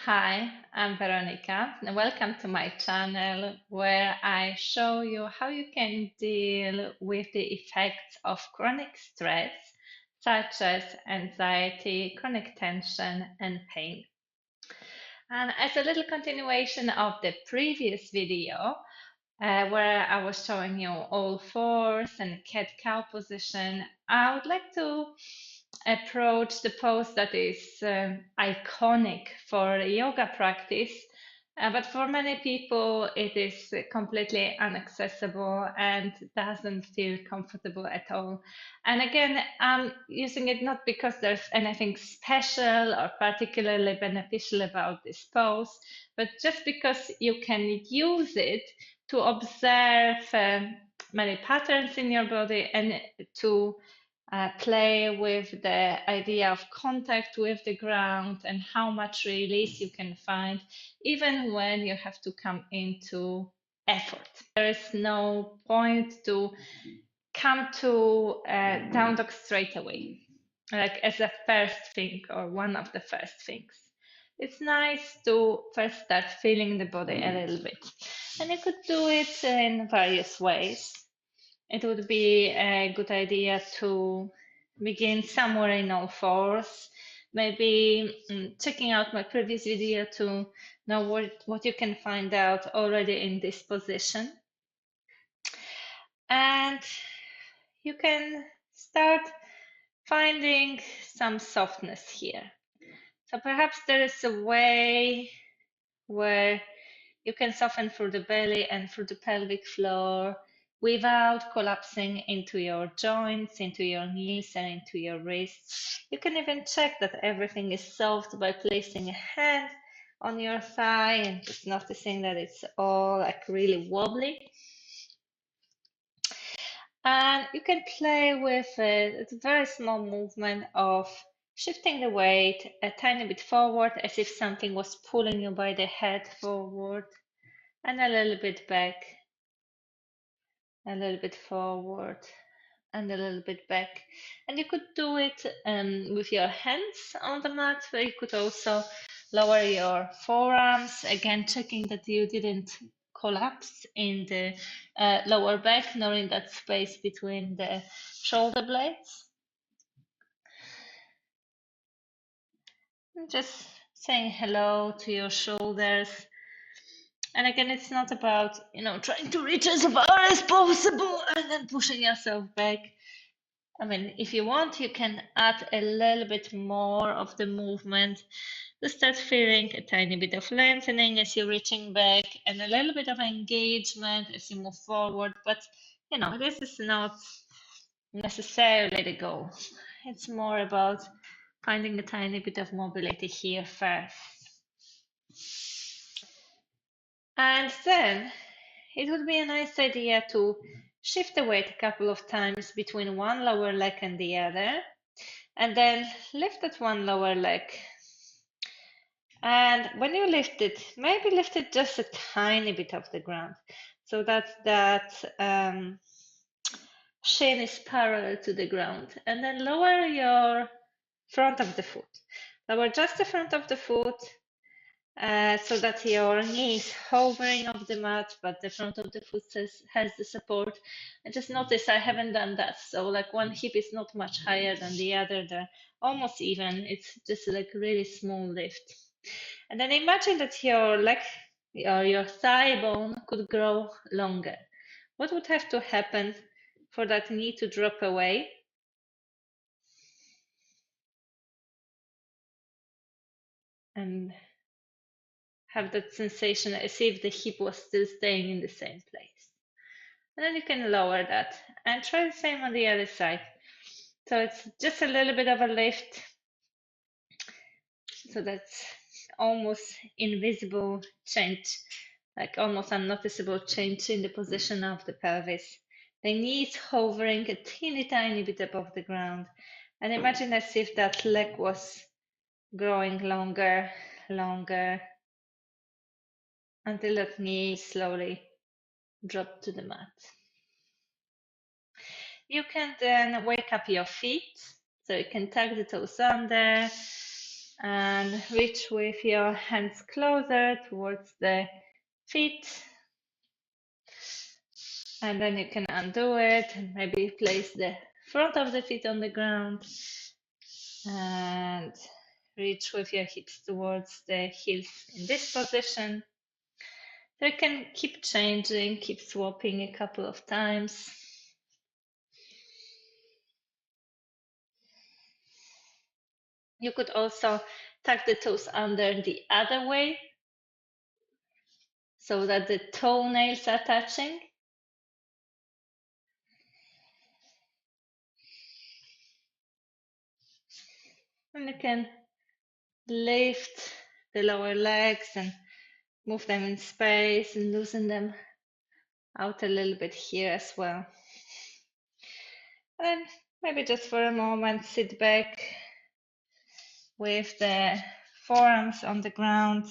Hi, I'm Veronica, and welcome to my channel where I show you how you can deal with the effects of chronic stress, such as anxiety, chronic tension, and pain. And as a little continuation of the previous video, where I was showing you all fours and cat-cow position, I would like to approach the pose that is iconic for yoga practice, but for many people it is completely inaccessible and doesn't feel comfortable at all. And again, I'm using it not because there's anything special or particularly beneficial about this pose, but just because you can use it to observe many patterns in your body and to play with the idea of contact with the ground and how much release you can find, even when you have to come into effort. There is no point to come to down dog straight away, like as a first thing or one of the first things. It's nice to first start feeling the body a little bit. And you could do it in various ways. It would be a good idea to begin somewhere in all fours. Maybe checking out my previous video to know what you can find out already in this position. And you can start finding some softness here. So perhaps there is a way where you can soften through the belly and through the pelvic floor without collapsing into your joints, into your knees, and into your wrists. You can even check that everything is soft by placing a hand on your thigh and just noticing that it's all like really wobbly. And you can play with it. It's a very small movement of shifting the weight a tiny bit forward as if something was pulling you by the head forward, and a little bit back, a little bit forward, and a little bit back. And you could do it with your hands on the mat, but you could also lower your forearms, again checking that you didn't collapse in the lower back nor in that space between the shoulder blades. And just saying hello to your shoulders. And again, it's not about, trying to reach as far as possible and then pushing yourself back. I mean, if you want, you can add a little bit more of the movement to start feeling a tiny bit of lengthening as you're reaching back and a little bit of engagement as you move forward. But, this is not necessarily the goal. It's more about finding a tiny bit of mobility here first. And then it would be a nice idea to shift the weight a couple of times between one lower leg and the other, and then lift that one lower leg. And when you lift it, maybe lift it just a tiny bit off the ground so that shin is parallel to the ground. And then lower your front of the foot. Lower just the front of the foot so that your knee is hovering off the mat, but the front of the foot has the support. And just notice I haven't done that. So like one hip is not much higher than the other. They're almost even. It's just like a really small lift. And then imagine that your leg or your thigh bone could grow longer. What would have to happen for that knee to drop away? And have that sensation as if the hip was still staying in the same place. And then you can lower that and try the same on the other side. So it's just a little bit of a lift. So that's almost invisible change, like almost unnoticeable change in the position of the pelvis. The knee is hovering a teeny tiny bit above the ground. And imagine as if that leg was growing longer, longer, until that knee slowly dropped to the mat. You can then wake up your feet, so you can tuck the toes under, And reach with your hands closer towards the feet. And then you can undo it and maybe place the front of the feet on the ground and reach with your hips towards the heels in this position. So you can keep changing, keep swapping a couple of times. You could also tuck the toes under the other way so that the toenails are touching. And you can lift the lower legs and move them in space and loosen them out a little bit here as well. And maybe just for a moment, sit back with the forearms on the ground,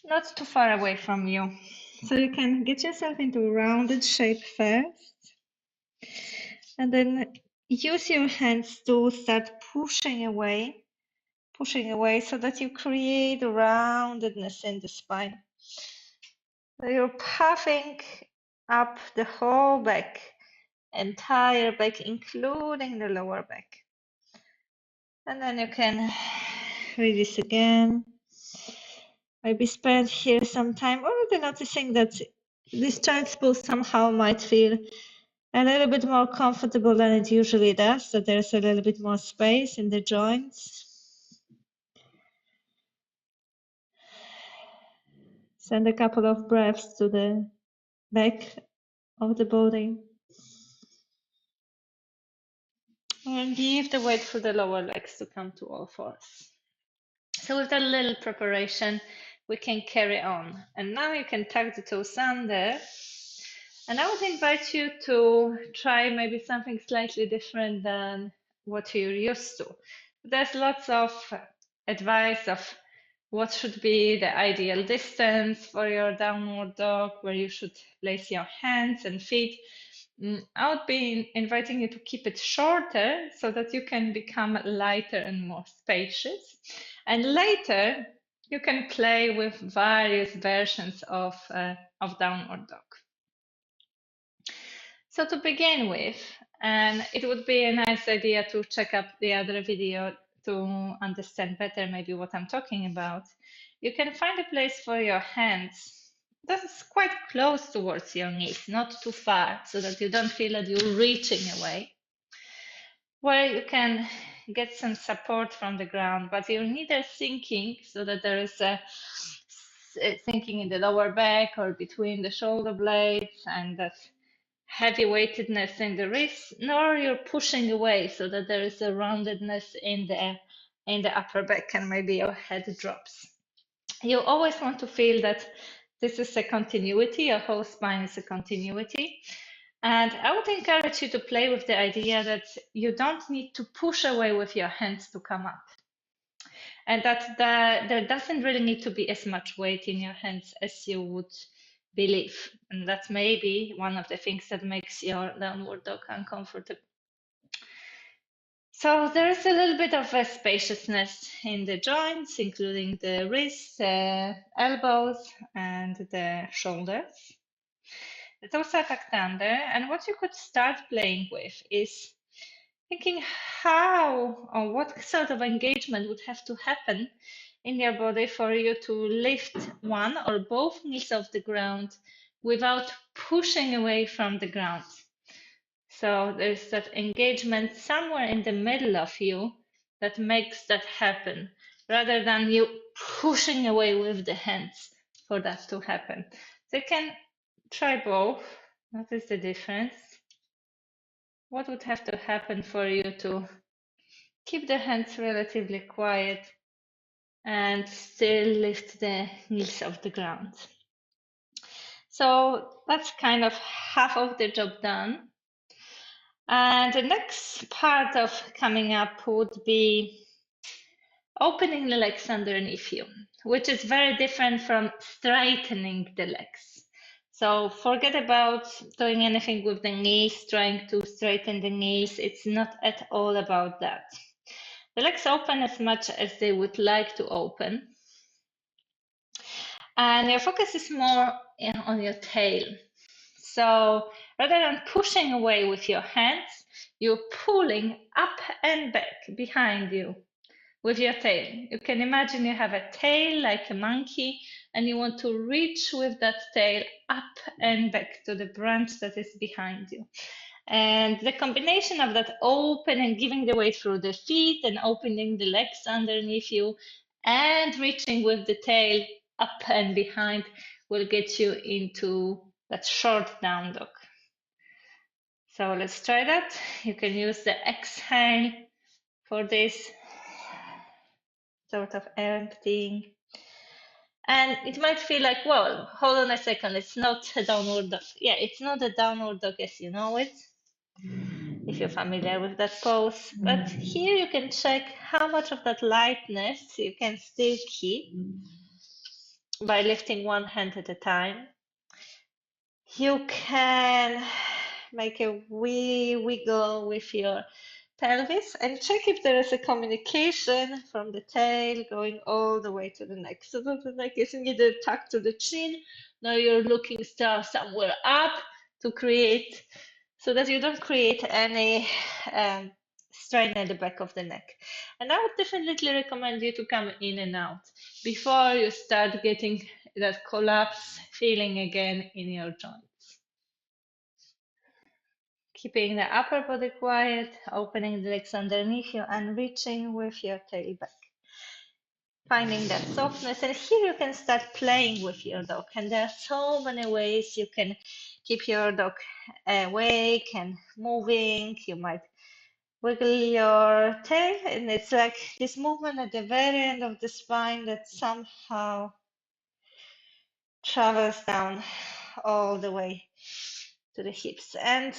not too far away from you. So you can get yourself into a rounded shape first, and then use your hands to start pushing away so that you create roundedness in the spine. So you're puffing up the whole back, entire back, including the lower back. And then you can release again. Maybe spend here some time already noticing that this child's pose somehow might feel a little bit more comfortable than it usually does, so there's a little bit more space in the joints. Send a couple of breaths to the back of the body. And give the weight for the lower legs to come to all fours. So with that little preparation, we can carry on. And now you can tuck the toes under. And I would invite you to try maybe something slightly different than what you're used to. There's lots of advice of what should be the ideal distance for your downward dog, where you should place your hands and feet. I would be inviting you to keep it shorter so that you can become lighter and more spacious. And later, you can play with various versions of downward dog. So to begin with, and it would be a nice idea to check up the other video to understand better maybe what I'm talking about. You can find a place for your hands that's quite close towards your knees, not too far, so that you don't feel that you're reaching away, where you can get some support from the ground, but you're neither sinking so that there is a sinking in the lower back or between the shoulder blades and that heavy weightedness in the wrist, nor you're pushing away so that there is a roundedness in the upper back and maybe your head drops. You always want to feel that this is a continuity, your whole spine is a continuity. And I would encourage you to play with the idea that you don't need to push away with your hands to come up. And that there doesn't really need to be as much weight in your hands as you would believe. And that's maybe one of the things that makes your downward dog uncomfortable. So there is a little bit of a spaciousness in the joints, including the wrists, elbows, and the shoulders. The toes are tucked under, and what you could start playing with is thinking how or what sort of engagement would have to happen in your body for you to lift one or both knees off the ground without pushing away from the ground. So there's that engagement somewhere in the middle of you that makes that happen, rather than you pushing away with the hands for that to happen. So you can try both. Notice the difference. What would have to happen for you to keep the hands relatively quiet and still lift the knees off the ground? So that's kind of half of the job done. And the next part of coming up would be opening the legs underneath you, which is very different from straightening the legs. So forget about doing anything with the knees, trying to straighten the knees. It's not at all about that. The legs open as much as they would like to open. And your focus is more on your tail. So rather than pushing away with your hands, you're pulling up and back behind you with your tail. You can imagine you have a tail like a monkey, and you want to reach with that tail up and back to the branch that is behind you. And the combination of that open and giving the weight through the feet and opening the legs underneath you and reaching with the tail up and behind will get you into that short down dog. So let's try that. You can use the exhale for this sort of emptying. And it might feel like, well, hold on a second, it's not a downward dog. Yeah, it's not a downward dog as you know it, if you're familiar with that pose. But here you can check how much of that lightness you can still keep by lifting one hand at a time. You can make a wee wiggle with your pelvis and check if there is a communication from the tail going all the way to the neck. So that the neck is neither tucked to the chin, nor you're looking still somewhere up to create, so that you don't create any strain at the back of the neck. And I would definitely recommend you to come in and out before you start getting that collapse feeling again in your joints. Keeping the upper body quiet, opening the legs underneath you and reaching with your tail back. Finding that softness, and here you can start playing with your dog. And there are so many ways you can keep your dog awake and moving. You might wiggle your tail, and it's like this movement at the very end of the spine that somehow travels down all the way to the hips. And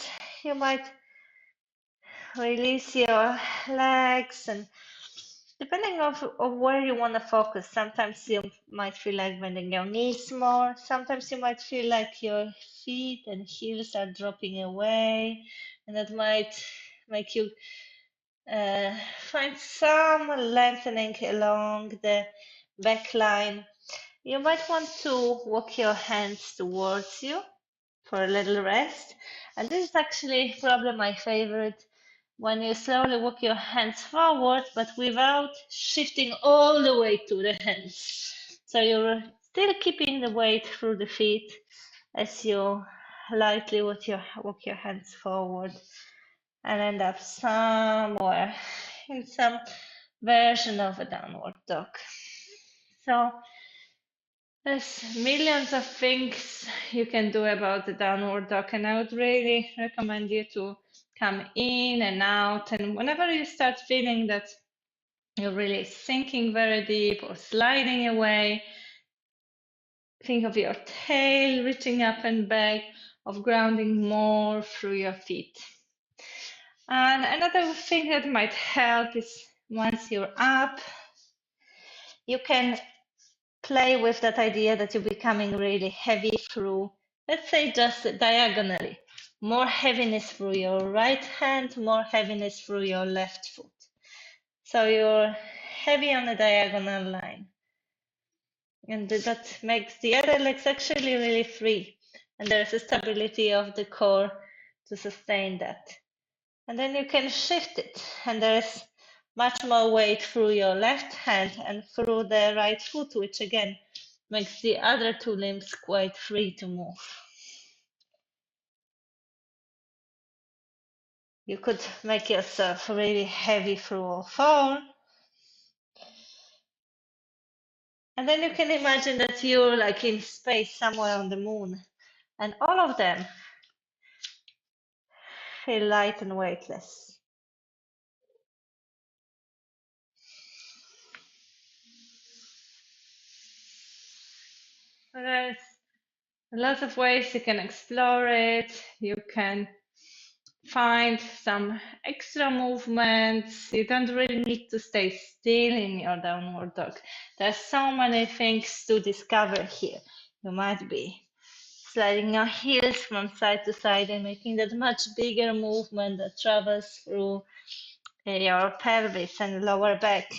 you might release your legs, and depending on where you want to focus, sometimes you might feel like bending your knees more, sometimes you might feel like your feet and heels are dropping away, and that might make you find some lengthening along the back line. You might want to walk your hands towards you for a little rest, and this is actually probably my favorite, when you slowly walk your hands forward, but without shifting all the way to the hands. So you're still keeping the weight through the feet as you lightly walk your hands forward and end up somewhere in some version of a downward dog. So there's millions of things you can do about the downward dog, and I would really recommend you to come in and out. And whenever you start feeling that you're really sinking very deep or sliding away, think of your tail reaching up and back, of grounding more through your feet. And another thing that might help is once you're up, you can play with that idea that you're becoming really heavy through, let's say, just diagonally. More heaviness through your right hand, more heaviness through your left foot. So you're heavy on the diagonal line. And that makes the other legs actually really free. And there's a stability of the core to sustain that. And then you can shift it. And there's much more weight through your left hand and through the right foot, which again makes the other two limbs quite free to move. You could make yourself really heavy through all four. And then you can imagine that you're like in space somewhere on the moon. And all of them feel light and weightless. There's lots of ways you can explore it. You can find some extra movements. You don't really need to stay still in your downward dog. There's so many things to discover here. You might be sliding your heels from side to side and making that much bigger movement that travels through your pelvis and lower back.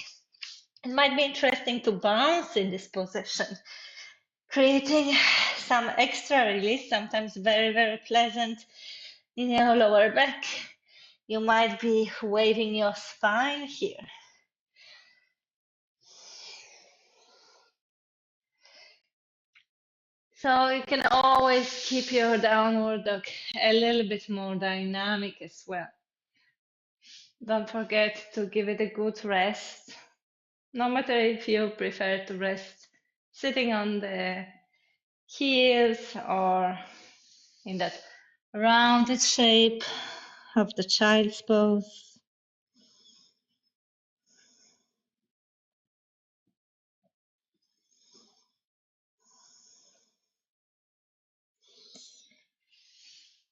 It might be interesting to bounce in this position, creating some extra release, sometimes very, very pleasant in your lower back. You might be waving your spine here. So you can always keep your downward dog a little bit more dynamic as well. Don't forget to give it a good rest. No matter if you prefer to rest sitting on the heels or in that rounded shape of the child's pose.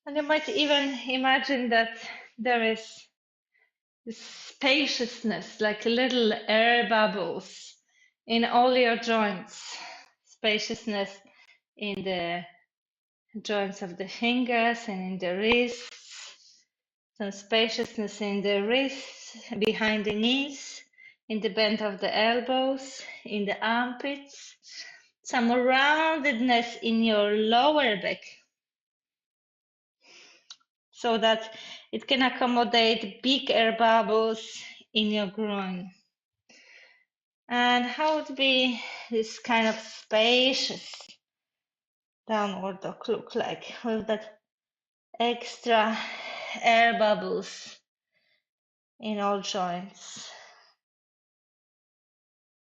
And you might even imagine that there is this spaciousness, like little air bubbles in all your joints. Spaciousness in the joints of the fingers and in the wrists. Some spaciousness in the wrists, behind the knees, in the bend of the elbows, in the armpits. Some roundedness in your lower back, so that it can accommodate big air bubbles in your groin. And how would be this kind of spacious downward dog look like with that extra air bubbles in all joints?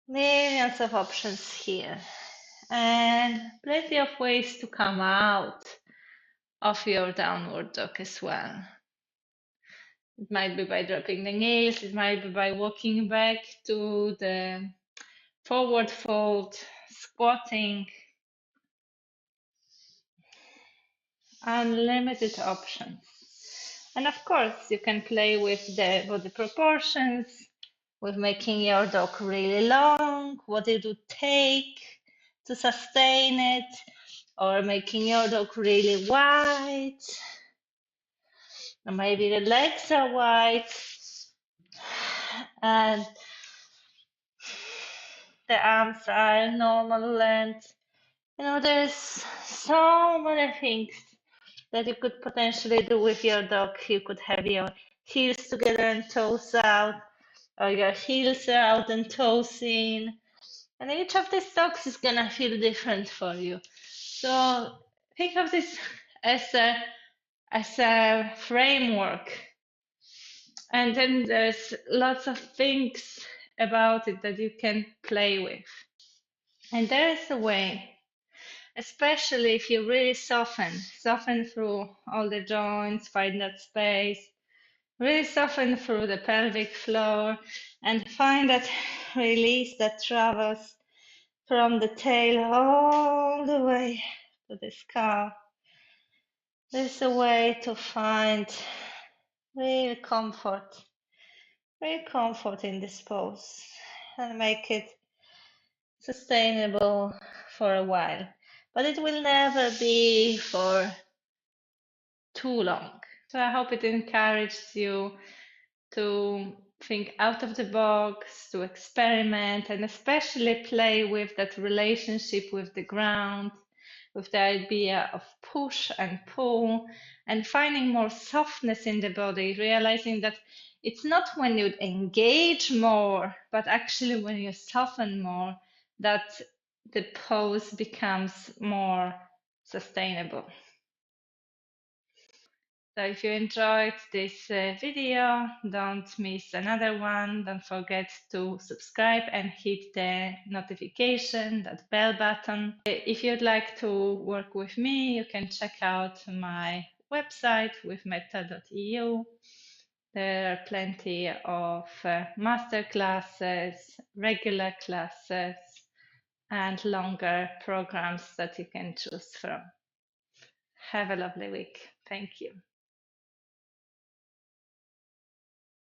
Millions of options here and plenty of ways to come out of your downward dog as well. It might be by dropping the knees, it might be by walking back to the forward fold, squatting. Unlimited options. And of course, you can play with the body proportions, with making your dog really long, what it would take to sustain it, or making your dog really wide. Or maybe the legs are wide and the arms are normal length. You know, there's so many things that you could potentially do with your dog. You could have your heels together and toes out, or your heels out and toes in. And each of these dogs is gonna feel different for you. So think of this as a framework. And then there's lots of things about it that you can play with. And there is a way, especially if you really soften through all the joints, find that space, really soften through the pelvic floor and find that release that travels from the tail all the way to the scalp. There's a way to find real comfort in this pose and make it sustainable for a while. But it will never be for too long. So I hope it encourages you to think out of the box, to experiment, and especially play with that relationship with the ground, with the idea of push and pull, and finding more softness in the body, realizing that it's not when you engage more, but actually when you soften more, that the pose becomes more sustainable. So if you enjoyed this video, don't miss another one. Don't forget to subscribe and hit the notification, that bell button. If you'd like to work with me, you can check out my website withmeta.eu. There are plenty of master classes, regular classes, and longer programs that you can choose from. Have a lovely week. Thank you.